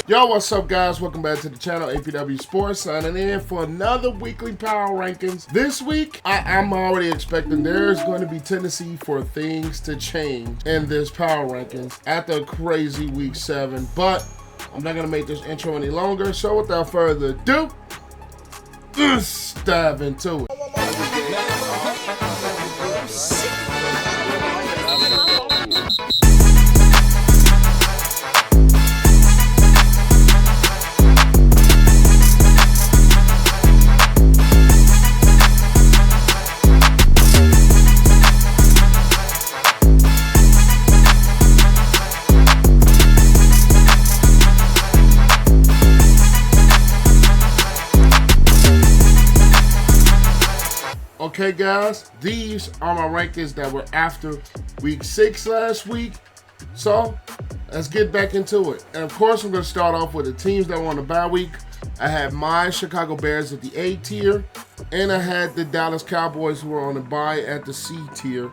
Yo, what's up, guys? Welcome back to the channel. APW Sports signing in for another weekly power rankings. This week, I'm already expecting there's going to be tendency for things to change in this power rankings after a crazy week 7. But I'm not going to make this intro any longer. So without further ado, let's dive into it. Okay, guys, these are my rankings that were after week 6 last week. So let's get back into it. And of course, I'm going to start off with the teams that were on the bye week. I had my Chicago Bears at the A tier, and I had the Dallas Cowboys who were on the bye at the C tier.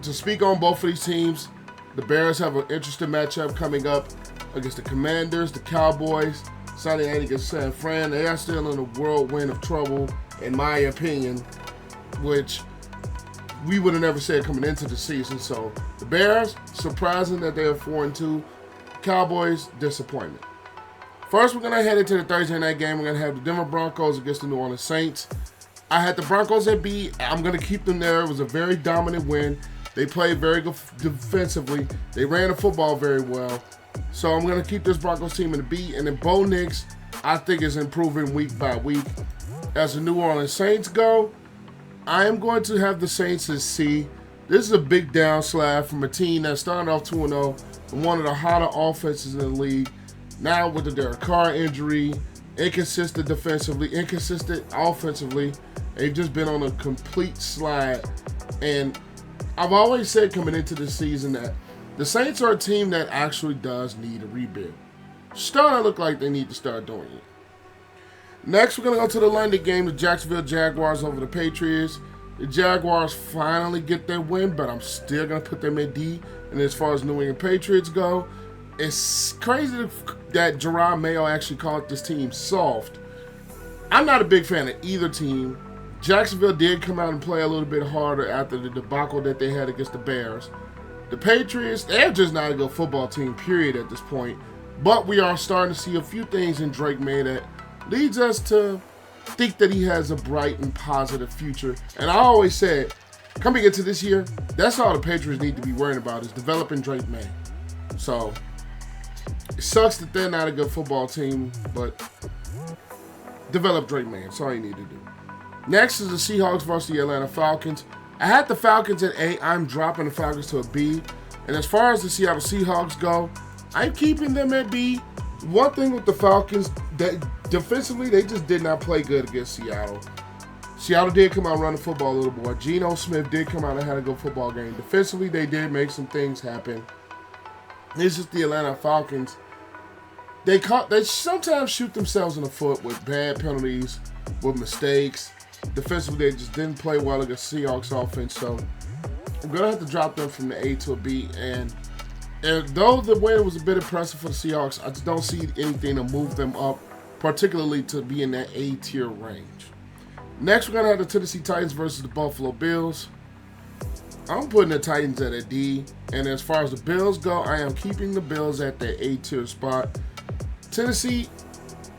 To speak on both of these teams, the Bears have an interesting matchup coming up against the Commanders, the Cowboys, Sunday night against San Fran. They are still in a whirlwind of trouble, in my opinion, which we would have never said coming into the season. So the Bears, surprising that they are 4-2. Cowboys, disappointment. First, we're going to head into the Thursday night game. We're going to have the Denver Broncos against the New Orleans Saints. I had the Broncos at B. I'm going to keep them there. It was a very dominant win. They played very good defensively. They ran the football very well. So I'm going to keep this Broncos team in the B. And then Bo Nix, I think, is improving week by week. As the New Orleans Saints go, I am going to have the Saints as C. This is a big downslide from a team that started off 2-0 and one of the hotter offenses in the league. Now with the Derek Carr injury, inconsistent defensively, inconsistent offensively, they've just been on a complete slide. And I've always said coming into the season that the Saints are a team that actually does need a rebuild. Starting to look like they need to start doing it. Next, we're going to go to the London game, the Jacksonville Jaguars over the Patriots. The Jaguars finally get their win, but I'm still going to put them at D. And as far as New England Patriots go, it's crazy that Jerome Mayo actually called this team soft. I'm not a big fan of either team. Jacksonville did come out and play a little bit harder after the debacle that they had against the Bears. The Patriots, they're just not a good football team, period, at this point. But we are starting to see a few things in Drake May that leads us to think that he has a bright and positive future. And I always said, coming into this year, that's all the Patriots need to be worrying about is developing Drake May. So it sucks that they're not a good football team, but develop Drake May. That's all you need to do. Next is the Seahawks versus the Atlanta Falcons. I had the Falcons at A. I'm dropping the Falcons to a B. And as far as the Seattle Seahawks go, I'm keeping them at B. One thing with the Falcons, that defensively, they just did not play good against Seattle. Seattle did come out running football a little more. Geno Smith did come out and had a good football game. Defensively, they did make some things happen. It's just the Atlanta Falcons. They sometimes shoot themselves in the foot with bad penalties, with mistakes. Defensively, they just didn't play well against Seahawks offense. So I'm going to have to drop them from the A to a B. And though the win was a bit impressive for the Seahawks, I just don't see anything to move them up, particularly to be in that A tier range. Next, we're going to have the Tennessee Titans versus the Buffalo Bills. I'm putting the Titans at a D. And as far as the Bills go, I am keeping the Bills at their A tier spot. Tennessee,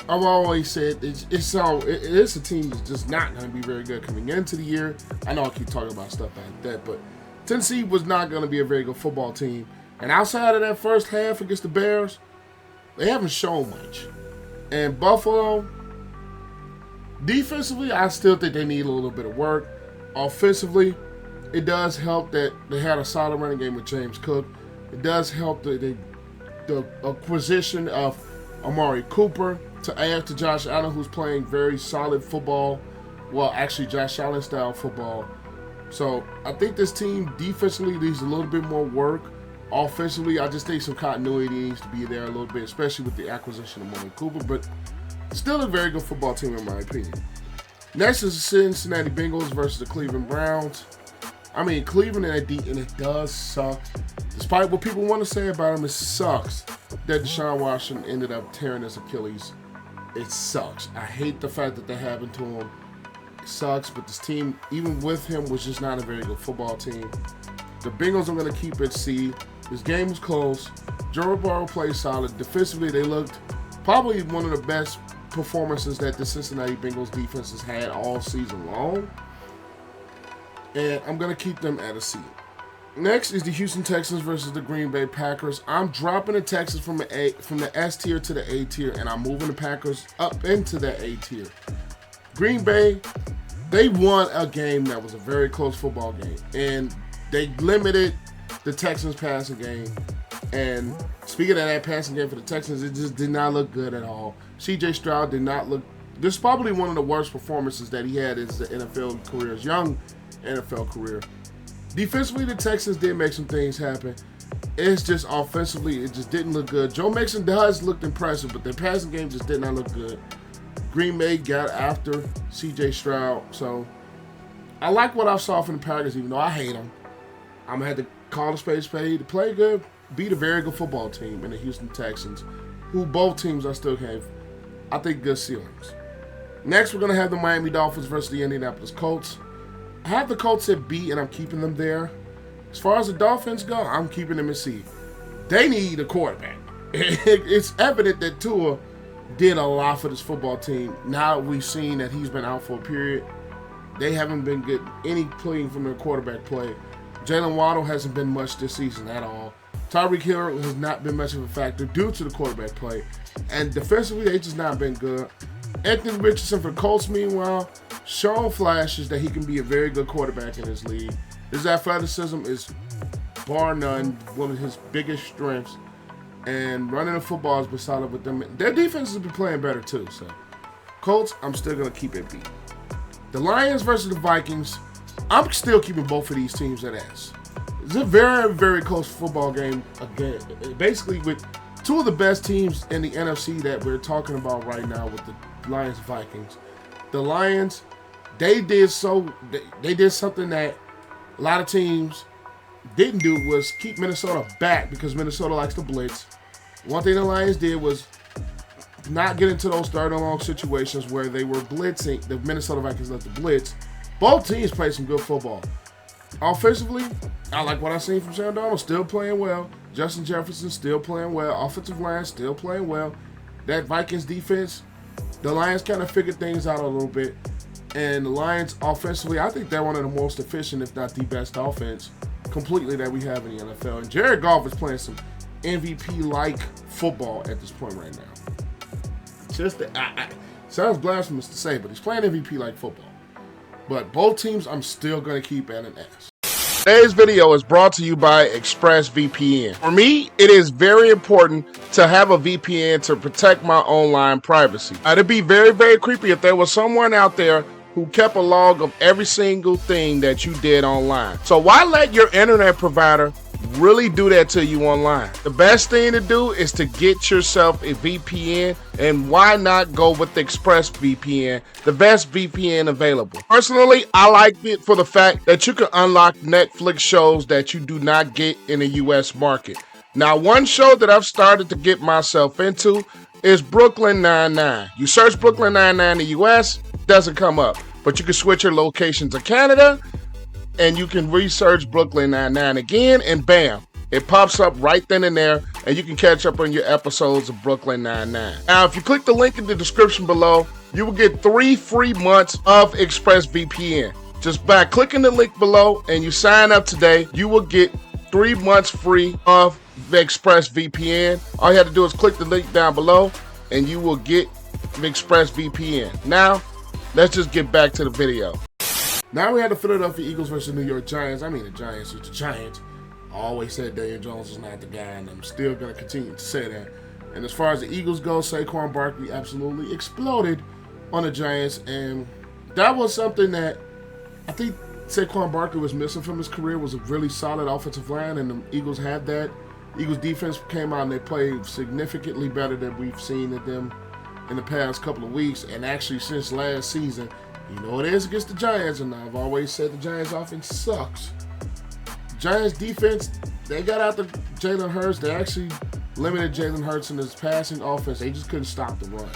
I've always said it's a team that's just not going to be very good coming into the year. I know I keep talking about stuff like that, but Tennessee was not going to be a very good football team. And outside of that first half against the Bears, they haven't shown much. And Buffalo, defensively, I still think they need a little bit of work. Offensively, it does help that they had a solid running game with James Cook. It does help the acquisition of Amari Cooper to add to Josh Allen, who's playing very solid football. Well, actually, Josh Allen style football. So I think this team defensively needs a little bit more work. Offensively, I just think some continuity needs to be there a little bit, especially with the acquisition of Amari Cooper. But still a very good football team in my opinion. Next is the Cincinnati Bengals versus the Cleveland Browns. I mean, Cleveland and it does suck. Despite what people want to say about them, it sucks. that Deshaun Watson ended up tearing his Achilles. It sucks. I hate the fact that that happened to him. It sucks, but this team, even with him, was just not a very good football team. The Bengals are going to keep it C. This game was close. Joe Burrow played solid. Defensively, they looked probably one of the best performances that the Cincinnati Bengals defense has had all season long. And I'm going to keep them at a C. Next is the Houston Texans versus the Green Bay Packers. I'm dropping the Texans from the S tier to the A tier, and I'm moving the Packers up into the A tier. Green Bay, they won a game that was a very close football game, and they limited the Texans' passing game. And speaking of that passing game for the Texans, it just did not look good at all. C.J. Stroud did not look. This is probably one of the worst performances that he had in his NFL career, his young NFL career. Defensively, the Texans did make some things happen. It's just offensively, it just didn't look good. Joe Mixon does look impressive, but their passing game just did not look good. Green Bay got after C.J. Stroud, so I like what I saw from the Packers, even though I hate them. I'm going to have to call the spade. To play good, beat a very good football team in the Houston Texans, who both teams are still have, I think, good ceilings. Next, we're going to have the Miami Dolphins versus the Indianapolis Colts. I have the Colts at B, and I'm keeping them there. As far as the Dolphins go, I'm keeping them at C. They need a quarterback. It's evident that Tua did a lot for this football team. Now we've seen that he's been out for a period. They haven't been getting any playing from their quarterback play. Jaylon Waddle hasn't been much this season at all. Tyreek Hill has not been much of a factor due to the quarterback play. And defensively, they just not been good. Anthony Richardson for Colts, meanwhile, shown flashes that he can be a very good quarterback in this league. His athleticism is, bar none, one of his biggest strengths. And running the football has been solid with them. Their defense has been playing better too. So, Colts, I'm still going to keep it B. The Lions versus the Vikings, I'm still keeping both of these teams at S. It's a very, very close football game. Again, basically with two of the best teams in the NFC that we're talking about right now with the Lions and Vikings. The Lions, they did something that a lot of teams didn't do, was keep Minnesota back because Minnesota likes to blitz. One thing the Lions did was not get into those third and long situations where they were blitzing. The Minnesota Vikings let the blitz. Both teams played some good football. Offensively, I like what I've seen from Sam Darnold, still playing well. Justin Jefferson still playing well. Offensive line still playing well. That Vikings defense, the Lions kind of figured things out a little bit. And the Lions offensively, I think they're one of the most efficient, if not the best offense completely that we have in the NFL. And Jared Goff is playing some MVP-like football at this point right now. Sounds blasphemous to say, but he's playing MVP-like football. But both teams, I'm still going to keep at an S. Today's video is brought to you by ExpressVPN. For me, it is very important to have a VPN to protect my online privacy. It'd be very, very creepy if there was someone out there who kept a log of every single thing that you did online. So why let your internet provider really do that to you online? The best thing to do is to get yourself a VPN, and why not go with the ExpressVPN, the best VPN available. Personally, I like it for the fact that you can unlock Netflix shows that you do not get in the US market. Now, one show that I've started to get myself into is Brooklyn Nine-Nine. You search Brooklyn Nine-Nine in the US, doesn't come up, but you can switch your location to Canada, and you can research Brooklyn Nine-Nine again, and bam, it pops up right then and there, and you can catch up on your episodes of Brooklyn Nine-Nine. Now, if you click the link in the description below, you will get 3 free months of ExpressVPN. Just by clicking the link below and you sign up today, you will get 3 months free of ExpressVPN. All you have to do is click the link down below, and you will get ExpressVPN. Now, let's just get back to the video. Now we have the Philadelphia Eagles versus New York Giants. I mean, the Giants are the Giants. I always said Daniel Jones is not the guy, and I'm still going to continue to say that. And as far as the Eagles go, Saquon Barkley absolutely exploded on the Giants, and that was something that I think Saquon Barkley was missing from his career, was a really solid offensive line, and the Eagles had that. Eagles defense came out and they played significantly better than we've seen at them in the past couple of weeks, and actually since last season. You know it is against the Giants, and I've always said the Giants offense sucks. Giants defense, they got out the Jalen Hurts. They actually limited Jalen Hurts in his passing offense. They just couldn't stop the run.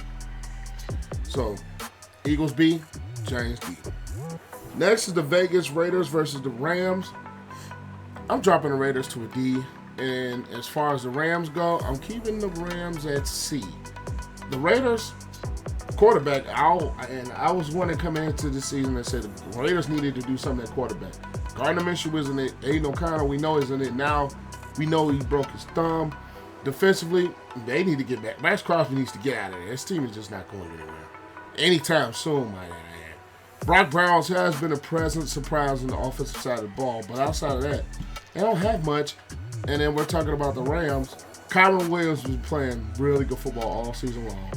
So, Eagles B, Giants D. Next is the Vegas Raiders versus the Rams. I'm dropping the Raiders to a D. And as far as the Rams go, I'm keeping the Rams at C. The Raiders quarterback, I was one that coming into the season that said the Raiders needed to do something at quarterback. Gardner Minshew isn't it. Aiden O'Connell, we know isn't it. Now we know he broke his thumb. Defensively, they need to get back. Max Crosby needs to get out of there. This team is just not going anywhere anytime soon, might I add. Brock Bowers has been a pleasant surprise on the offensive side of the ball, but outside of that, they don't have much. And then we're talking about the Rams. Kyron Williams was playing really good football all season long.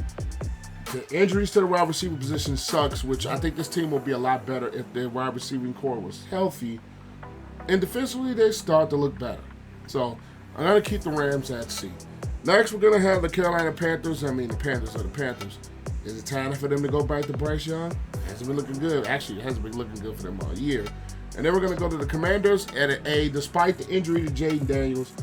The injuries to the wide receiver position sucks, which I think this team will be a lot better if their wide receiving core was healthy. And defensively, they start to look better. So I'm going to keep the Rams at C. Next, we're going to have the Carolina Panthers. The Panthers are the Panthers. Is it time for them to go back to Bryce Young? Hasn't been looking good. Actually, it hasn't been looking good for them all year. And then we're going to go to the Commanders at an A. Despite the injury to Jaden Daniels,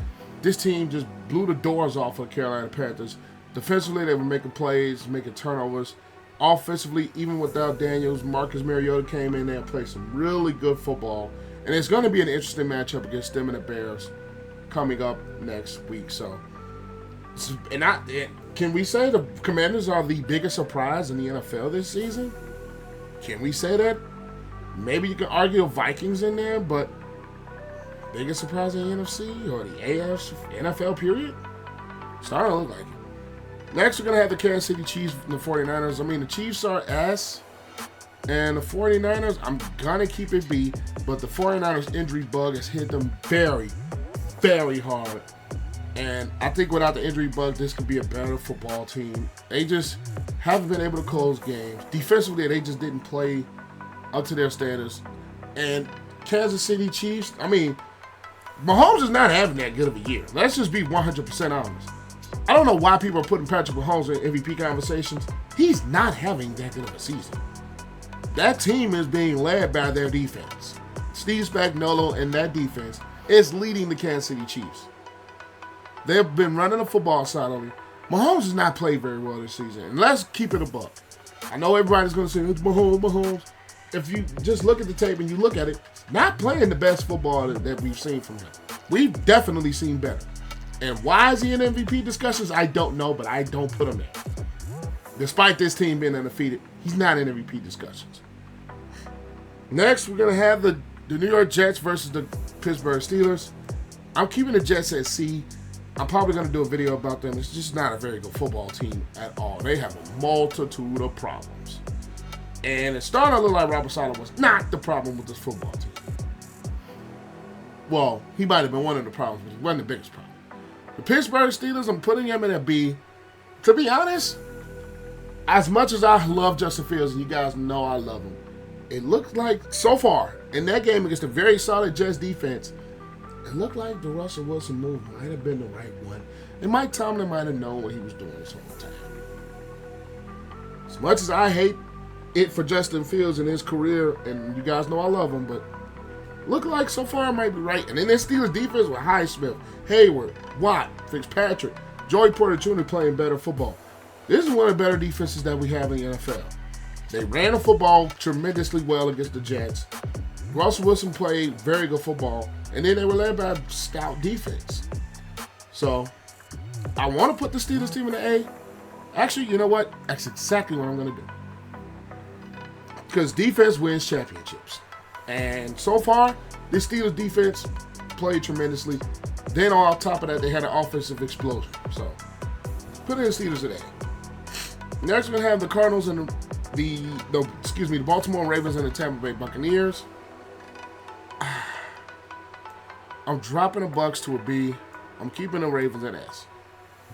this team just blew the doors off of the Carolina Panthers. Defensively, they were making plays, making turnovers. Offensively, even without Daniels, Marcus Mariota came in there and played some really good football. And it's going to be an interesting matchup against them and the Bears coming up next week. Can we say the Commanders are the biggest surprise in the NFL this season? Can we say that? Maybe you can argue the Vikings in there, but biggest surprise in the NFC or the AFC, NFL period? Starting to look like it. Next, we're going to have the Kansas City Chiefs and the 49ers. The Chiefs are S, and the 49ers, I'm going to keep it B, but the 49ers injury bug has hit them very, very hard. And I think without the injury bug, this could be a better football team. They just haven't been able to close games. Defensively, they just didn't play up to their standards. And Kansas City Chiefs, Mahomes is not having that good of a year. Let's just be 100% honest. I don't know why people are putting Patrick Mahomes in MVP conversations. He's not having that good of a season. That team is being led by their defense. Steve Spagnuolo and that defense is leading the Kansas City Chiefs. They've been running the football side of it. Mahomes has not played very well this season. And let's keep it a buck. I know everybody's going to say, it's Mahomes. If you just look at the tape and you look at it, not playing the best football that we've seen from him. We've definitely seen better. And why is he in MVP discussions? I don't know, but I don't put him there. Despite this team being undefeated, he's not in MVP discussions. Next, we're going to have the New York Jets versus the Pittsburgh Steelers. I'm keeping the Jets at C. I'm probably going to do a video about them. It's just not a very good football team at all. They have a multitude of problems. And it's starting to look like Robert Saleh was not the problem with this football team. Well, he might have been one of the problems, but he wasn't the biggest problem. The Pittsburgh Steelers, I'm putting him in a B. To be honest, as much as I love Justin Fields, and you guys know I love him, it looked like, so far, in that game against a very solid Jets defense, it looked like the Russell Wilson move might have been the right one. And Mike Tomlin might have known what he was doing this whole time. As much as I hate it for Justin Fields and his career, and you guys know I love him, but look like so far I might be right. And then this Steelers defense with Highsmith, Hayward, Watt, Fitzpatrick, Joey Porter Jr. playing better football. This is one of the better defenses that we have in the NFL. They ran the football tremendously well against the Jets. Russell Wilson played very good football, and then they were led by a stout defense. So, I want to put the Steelers team in the A. Actually, you know what? That's exactly what I'm going to do. Because defense wins championships. And so far, this Steelers defense played tremendously. Then on top of that, they had an offensive explosion. So, put in the Steelers at A. Next, we're going to have the Cardinals and the Baltimore Ravens and the Tampa Bay Buccaneers. I'm dropping the Bucs to a B. I'm keeping the Ravens at S.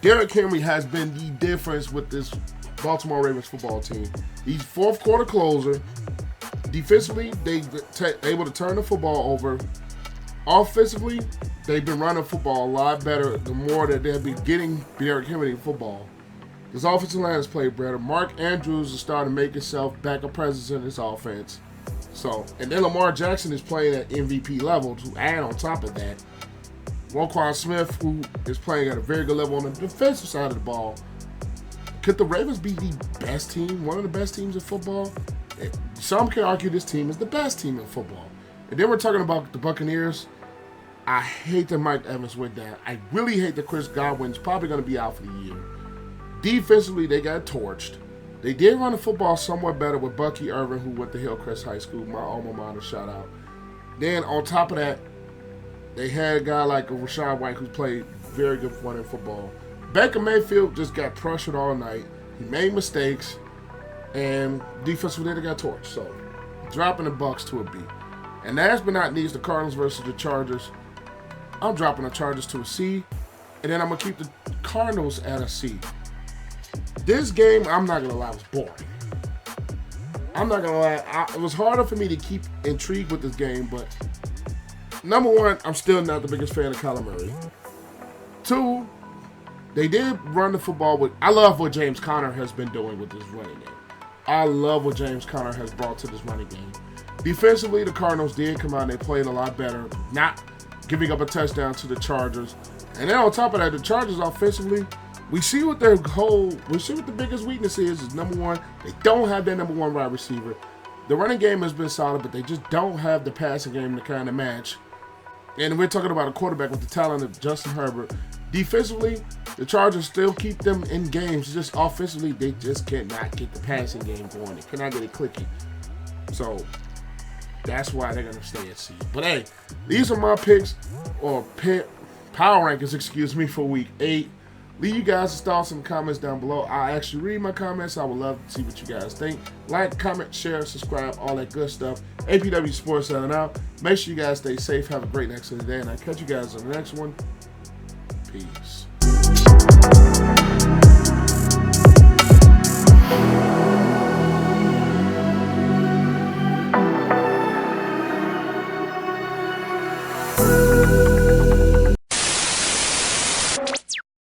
Derrick Henry has been the difference with this Baltimore Ravens football team. He's fourth quarter closer. Defensively, they're able to turn the football over. Offensively, they've been running football a lot better the more that they've been getting Derrick Henry football. His offensive line has played better. Mark Andrews is starting to make himself back a presence in this offense. So, and then Lamar Jackson is playing at MVP level to add on top of that. Roquan Smith, who is playing at a very good level on the defensive side of the ball. Could the Ravens be the best team, one of the best teams in football? Some can argue this team is the best team in football. And then we're talking about the Buccaneers. I hate that Mike Evans went down. I really hate that Chris Godwin's probably going to be out for the year. Defensively, they got torched. They did run the football somewhat better with Bucky Irvin, who went to Hillcrest High School, my alma mater, shout out. Then on top of that, they had a guy like Rachaad White who played very good running football. Baker Mayfield just got pressured all night. He made mistakes, and defensively they got torched. So, dropping the Bucs to a B. And last but not least, the Cardinals versus the Chargers. I'm dropping the Chargers to a C, and then I'm going to keep the Cardinals at a C. This game, I'm not going to lie, was boring. I'm not going to lie. It was harder for me to keep intrigued with this game, but number one, I'm still not the biggest fan of Kyler Murray. Two, they did run the football with. I love what James Conner has been doing with this running game. I love what James Conner has brought to this running game. Defensively, the Cardinals did come out and they played a lot better, not giving up a touchdown to the Chargers. And then on top of that, the Chargers offensively, we see what the biggest weakness is number one, they don't have their number one wide receiver. The running game has been solid, but they just don't have the passing game to kind of match. And we're talking about a quarterback with the talent of Justin Herbert. Defensively, the Chargers still keep them in games. Just offensively, they just cannot get the passing game going. They cannot get it clicking. So that's why they're going to stay at C. But hey, these are my picks, or power rankings, for week 8. Leave you guys' thoughts in the comments down below. I'll actually read my comments. I would love to see what you guys think. Like, comment, share, subscribe, all that good stuff. APW Sports signing out. Make sure you guys stay safe. Have a great next day. And I'll catch you guys on the next one. Peace.